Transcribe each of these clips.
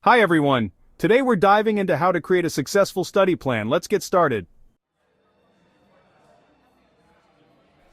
Hi everyone! Today we're diving into how to create a successful study plan. Let's get started.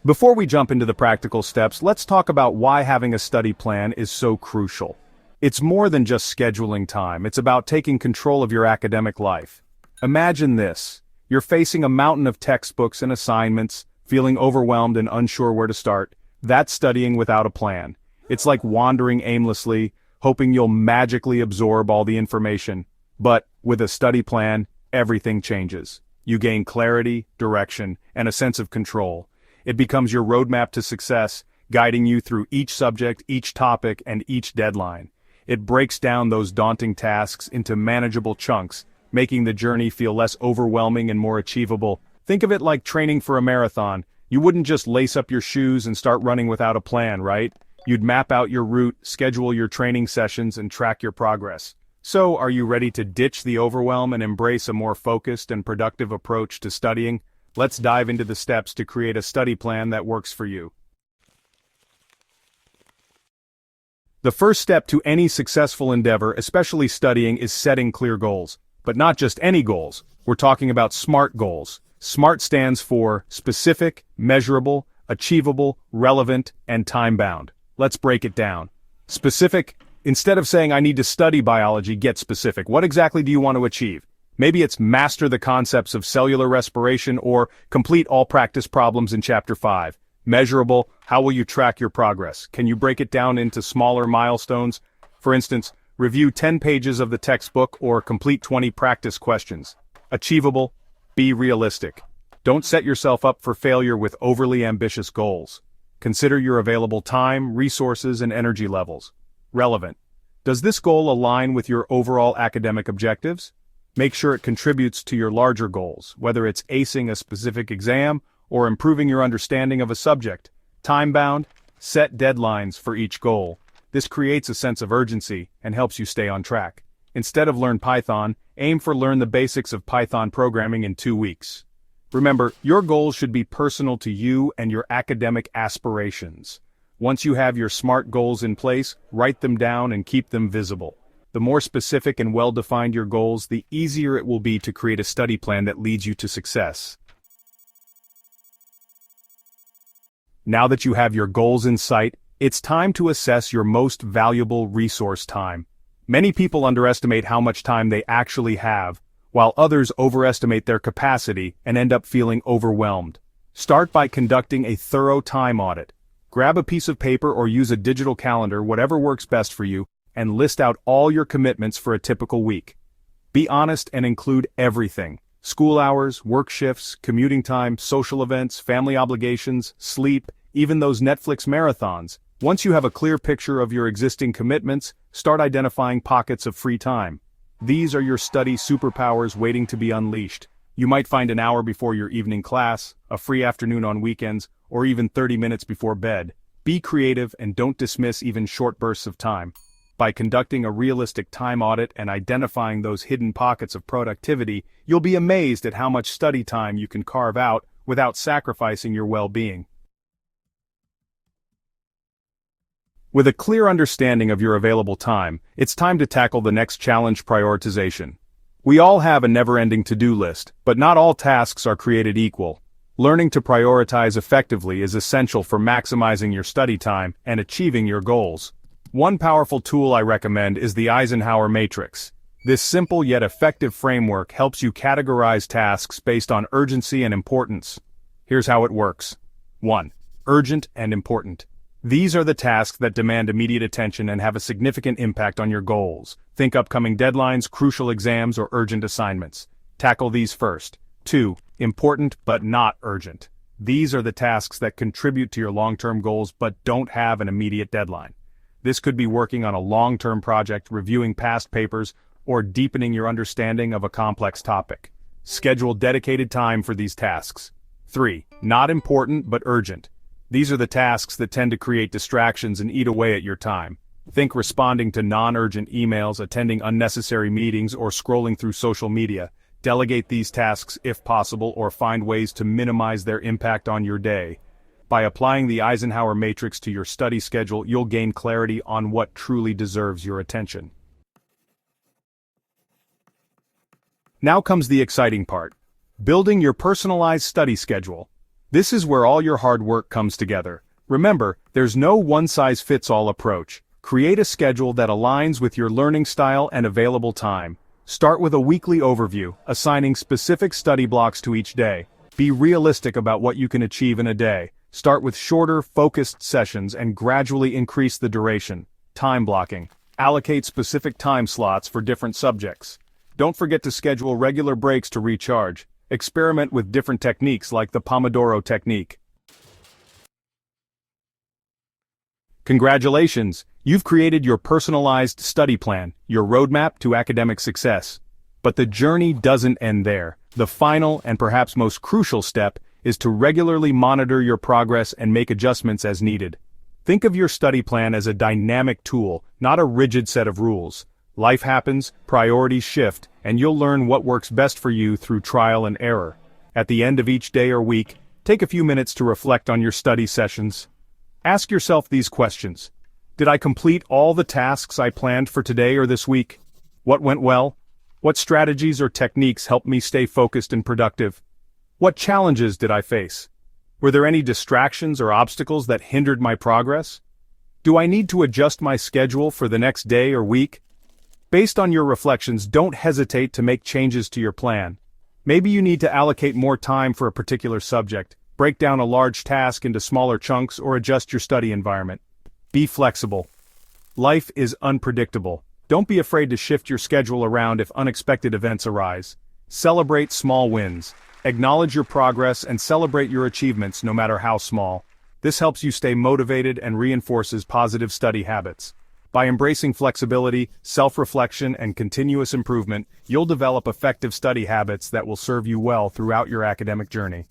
Before we jump into the practical steps, let's talk about why having a study plan is so crucial. It's more than just scheduling time, it's about taking control of your academic life. Imagine this. You're facing a mountain of textbooks and assignments, feeling overwhelmed and unsure where to start. That's studying without a plan. It's like wandering aimlessly, hoping you'll magically absorb all the information. But with a study plan, everything changes. You gain clarity, direction, and a sense of control. It becomes your roadmap to success, guiding you through each subject, each topic, and each deadline. It breaks down those daunting tasks into manageable chunks, making the journey feel less overwhelming and more achievable. Think of it like training for a marathon. You wouldn't just lace up your shoes and start running without a plan, right? You'd map out your route, schedule your training sessions, and track your progress. So, are you ready to ditch the overwhelm and embrace a more focused and productive approach to studying? Let's dive into the steps to create a study plan that works for you. The first step to any successful endeavor, especially studying, is setting clear goals. But not just any goals. We're talking about SMART goals. SMART stands for specific, measurable, achievable, relevant, and time-bound. Let's break it down. Specific. Instead of saying I need to study biology, get specific. What exactly do you want to achieve? Maybe it's master the concepts of cellular respiration or complete all practice problems in Chapter 5. Measurable. How will you track your progress? Can you break it down into smaller milestones? For instance, review 10 pages of the textbook or complete 20 practice questions. Achievable. Be realistic. Don't set yourself up for failure with overly ambitious goals. Consider your available time, resources, and energy levels. Relevant. Does this goal align with your overall academic objectives? Make sure it contributes to your larger goals, whether it's acing a specific exam or improving your understanding of a subject. Time-bound. Set deadlines for each goal. This creates a sense of urgency and helps you stay on track. Instead of learn Python, aim for learn the basics of Python programming in 2 weeks. Remember, your goals should be personal to you and your academic aspirations. Once you have your SMART goals in place, write them down and keep them visible. The more specific and well-defined your goals, the easier it will be to create a study plan that leads you to success. Now that you have your goals in sight, it's time to assess your most valuable resource: time. Many people underestimate how much time they actually have, while others overestimate their capacity and end up feeling overwhelmed. Start by conducting a thorough time audit. Grab a piece of paper or use a digital calendar, whatever works best for you, and list out all your commitments for a typical week. Be honest and include everything: school hours, work shifts, commuting time, social events, family obligations, sleep, even those Netflix marathons. Once you have a clear picture of your existing commitments, start identifying pockets of free time. These are your study superpowers waiting to be unleashed. You might find an hour before your evening class, a free afternoon on weekends, or even 30 minutes before bed. Be creative and don't dismiss even short bursts of time. By conducting a realistic time audit and identifying those hidden pockets of productivity, you'll be amazed at how much study time you can carve out without sacrificing your well-being. With a clear understanding of your available time, it's time to tackle the next challenge: prioritization. We all have a never-ending to-do list, but not all tasks are created equal. Learning to prioritize effectively is essential for maximizing your study time and achieving your goals. One powerful tool I recommend is the Eisenhower Matrix. This simple yet effective framework helps you categorize tasks based on urgency and importance. Here's how it works. 1. Urgent and important. These are the tasks that demand immediate attention and have a significant impact on your goals. Think upcoming deadlines, crucial exams, or urgent assignments. Tackle these first. 2. Important but not urgent. These are the tasks that contribute to your long-term goals but don't have an immediate deadline. This could be working on a long-term project, reviewing past papers, or deepening your understanding of a complex topic. Schedule dedicated time for these tasks. 3. Not important but urgent. These are the tasks that tend to create distractions and eat away at your time. Think responding to non-urgent emails, attending unnecessary meetings, or scrolling through social media. Delegate these tasks if possible, or find ways to minimize their impact on your day. By applying the Eisenhower Matrix to your study schedule, you'll gain clarity on what truly deserves your attention. Now comes the exciting part. Building your personalized study schedule. This is where all your hard work comes together. Remember, there's no one-size-fits-all approach. Create a schedule that aligns with your learning style and available time. Start with a weekly overview, assigning specific study blocks to each day. Be realistic about what you can achieve in a day. Start with shorter, focused sessions and gradually increase the duration. Time blocking. Allocate specific time slots for different subjects. Don't forget to schedule regular breaks to recharge. Experiment with different techniques like the Pomodoro technique. Congratulations! You've created your personalized study plan, your roadmap to academic success. But the journey doesn't end there. The final and perhaps most crucial step is to regularly monitor your progress and make adjustments as needed. Think of your study plan as a dynamic tool, not a rigid set of rules. Life happens, priorities shift, and you'll learn what works best for you through trial and error. At the end of each day or week, take a few minutes to reflect on your study sessions. Ask yourself these questions. Did I complete all the tasks I planned for today or this week? What went well? What strategies or techniques helped me stay focused and productive? What challenges did I face? Were there any distractions or obstacles that hindered my progress? Do I need to adjust my schedule for the next day or week? Based on your reflections, don't hesitate to make changes to your plan. Maybe you need to allocate more time for a particular subject, break down a large task into smaller chunks, or adjust your study environment. Be flexible. Life is unpredictable. Don't be afraid to shift your schedule around if unexpected events arise. Celebrate small wins. Acknowledge your progress and celebrate your achievements no matter how small. This helps you stay motivated and reinforces positive study habits. By embracing flexibility, self-reflection, and continuous improvement, you'll develop effective study habits that will serve you well throughout your academic journey.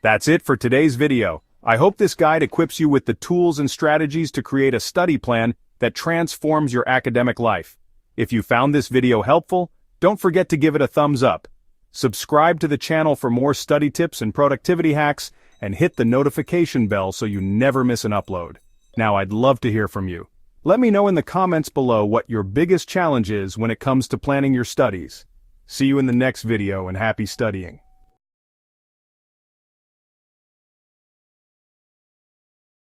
That's it for today's video. I hope this guide equips you with the tools and strategies to create a study plan that transforms your academic life. If you found this video helpful, don't forget to give it a thumbs up. Subscribe to the channel for more study tips and productivity hacks, and hit the notification bell so you never miss an upload. Now I'd love to hear from you. Let me know in the comments below what your biggest challenge is when it comes to planning your studies. See you in the next video and happy studying.